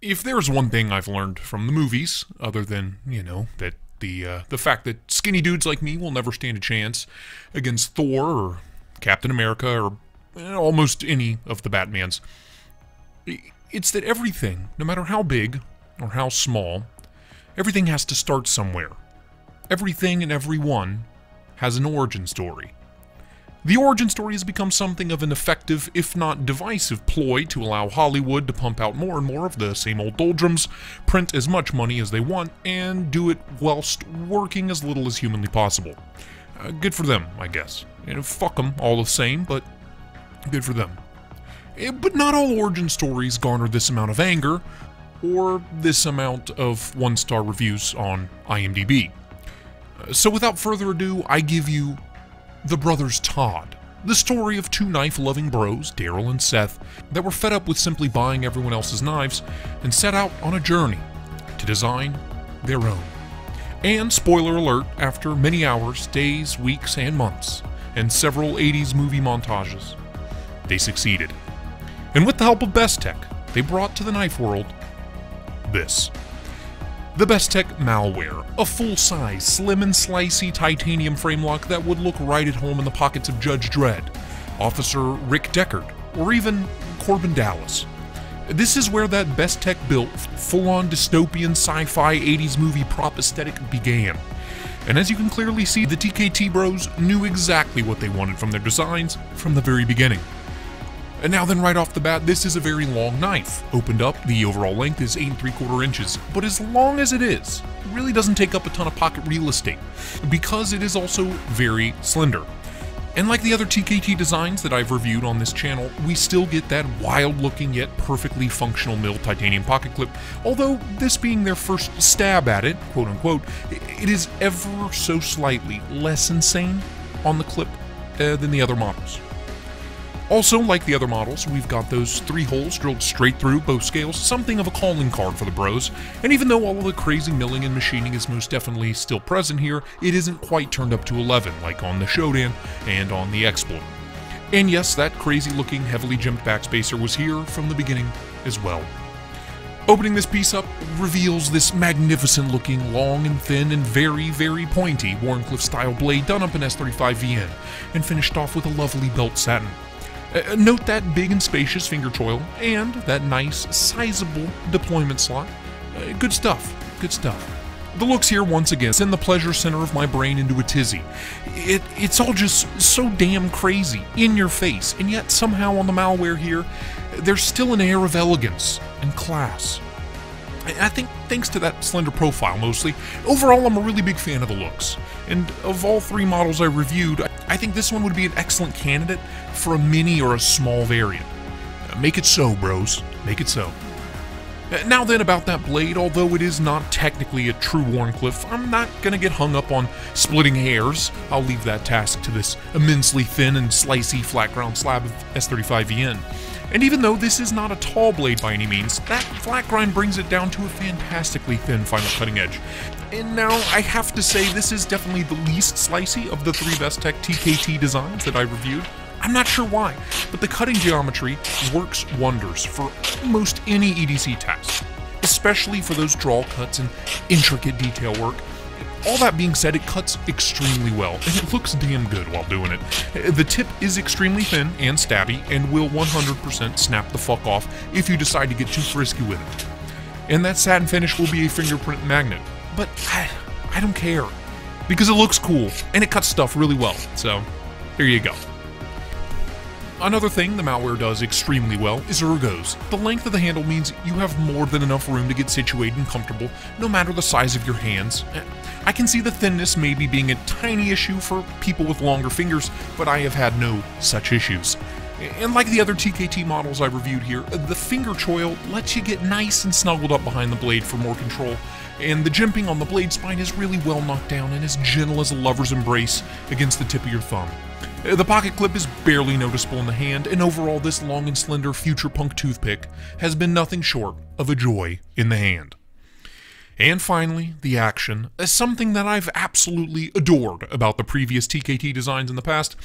If there's one thing I've learned from the movies, other than, that the fact that skinny dudes like me will never stand a chance against Thor or Captain America or almost any of the Batmans, it's that everything, no matter how big or how small, everything has to start somewhere. Everything and everyone has an origin story. The origin story has become something of an effective, if not divisive, ploy to allow Hollywood to pump out more and more of the same old doldrums, print as much money as they want, and do it whilst working as little as humanly possible. Good for them, I guess. Fuck them all the same, but good for them. But not all origin stories garner this amount of anger, or this amount of one-star reviews on IMDb. So without further ado, I give you The Brothers Todd, the story of two knife-loving bros, Deryl and Seth, that were fed up with simply buying everyone else's knives and set out on a journey to design their own. And, spoiler alert, after many hours, days, weeks, and months, and several 80s movie montages, they succeeded. And with the help of Bestech, they brought to the knife world this. The Bestech Malware, a full-size, slim and slicey titanium frame lock that would look right at home in the pockets of Judge Dredd, Officer Rick Deckard, or even Corbin Dallas. This is where that Bestech built full-on dystopian sci-fi 80s movie prop aesthetic began. And as you can clearly see, the TKT Bros knew exactly what they wanted from their designs from the very beginning. And now then, right off the bat, this is a very long knife. Opened up, the overall length is 8 3/4 inches, but as long as it is, it really doesn't take up a ton of pocket real estate, because it is also very slender. And like the other TKT designs that I've reviewed on this channel, we still get that wild-looking yet perfectly functional milled titanium pocket clip, although this being their first stab at it, quote-unquote, it is ever so slightly less insane on the clip than the other models. Also, like the other models, we've got those 3 holes drilled straight through both scales, something of a calling card for the bros, and even though all of the crazy milling and machining is most definitely still present here, it isn't quite turned up to 11 like on the Shodan and on the Exploit. And yes, that crazy looking, heavily gemmed backspacer was here from the beginning as well. Opening this piece up reveals this magnificent looking, long and thin and very, very pointy Wharncliffe style blade done up in S35VN, and finished off with a lovely belt satin. Note that big and spacious finger choil, and that nice, sizable deployment slot. Good stuff, good stuff. The looks here, once again, send the pleasure center of my brain into a tizzy. It's all just so damn crazy, in your face, and yet somehow on the Malware here, there's still an air of elegance and class. I think thanks to that slender profile, mostly. Overall, I'm a really big fan of the looks. And of all 3 models I reviewed, I think this one would be an excellent candidate for a mini or a small variant. Make it so, bros. Make it so. Now then, about that blade, although it is not technically a true Wharncliffe, I'm not gonna get hung up on splitting hairs. I'll leave that task to this immensely thin and slicey flat ground slab of S35VN. And even though this is not a tall blade by any means, that flat grind brings it down to a fantastically thin final cutting edge. And now, I have to say, this is definitely the least slicey of the 3 Bestech TKT designs that I reviewed. I'm not sure why, but the cutting geometry works wonders for almost any EDC task, especially for those draw cuts and intricate detail work. All that being said, it cuts extremely well, and it looks damn good while doing it. The tip is extremely thin and stabby, and will 100% snap the fuck off if you decide to get too frisky with it. And that satin finish will be a fingerprint magnet, but I don't care, because it looks cool, and it cuts stuff really well, so there you go. Another thing the Malware does extremely well is ergos. The length of the handle means you have more than enough room to get situated and comfortable, no matter the size of your hands. I can see the thinness maybe being a tiny issue for people with longer fingers, but I have had no such issues. And like the other TKT models I reviewed here, the finger choil lets you get nice and snuggled up behind the blade for more control, and the jimping on the blade spine is really well knocked down and as gentle as a lover's embrace against the tip of your thumb. The pocket clip is barely noticeable in the hand, and overall this long and slender future punk toothpick has been nothing short of a joy in the hand. And finally, the action, something that I've absolutely adored about the previous TKT designs in the past.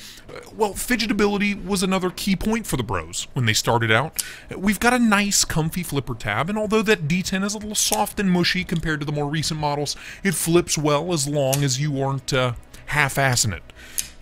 Well, fidgetability was another key point for the bros when they started out. We've got a nice, comfy flipper tab, and although that D10 is a little soft and mushy compared to the more recent models, it flips well as long as you aren't half-assing it.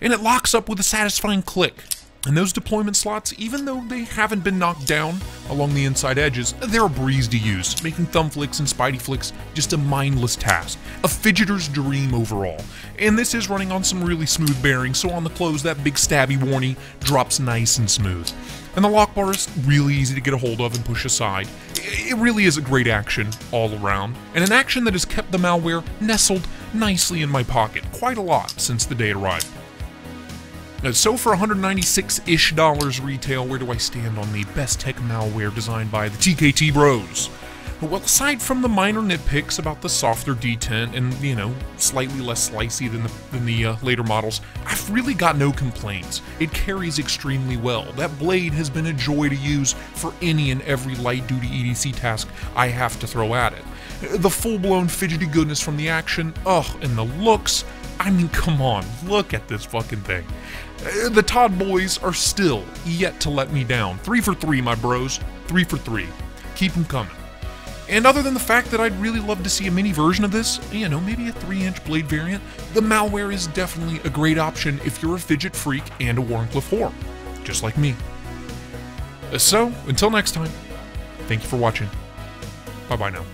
And it locks up with a satisfying click. And those deployment slots, even though they haven't been knocked down along the inside edges, they're a breeze to use, making thumb flicks and spidey flicks just a mindless task. A fidgeter's dream overall. And this is running on some really smooth bearings, so on the close that big stabby warning drops nice and smooth. And the lock bar is really easy to get a hold of and push aside. It really is a great action all around, and an action that has kept the malware nestled nicely in my pocket quite a lot since the day it arrived. So for $196-ish retail, where do I stand on the Bestech malware designed by the TKT Bros? Well, aside from the minor nitpicks about the softer D10 and, you know, slightly less slicey than the later models, I've really got no complaints. It carries extremely well. That blade has been a joy to use for any and every light-duty EDC task I have to throw at it. The full-blown fidgety goodness from the action, and the looks, I mean, come on, look at this fucking thing. The Todd boys are still yet to let me down. 3 for 3, my bros. 3 for 3. Keep them coming. And other than the fact that I'd really love to see a mini version of this, you know, maybe a 3-inch blade variant, the malware is definitely a great option if you're a fidget freak and a Wharncliffe whore, just like me. So, until next time, thank you for watching. Bye-bye now.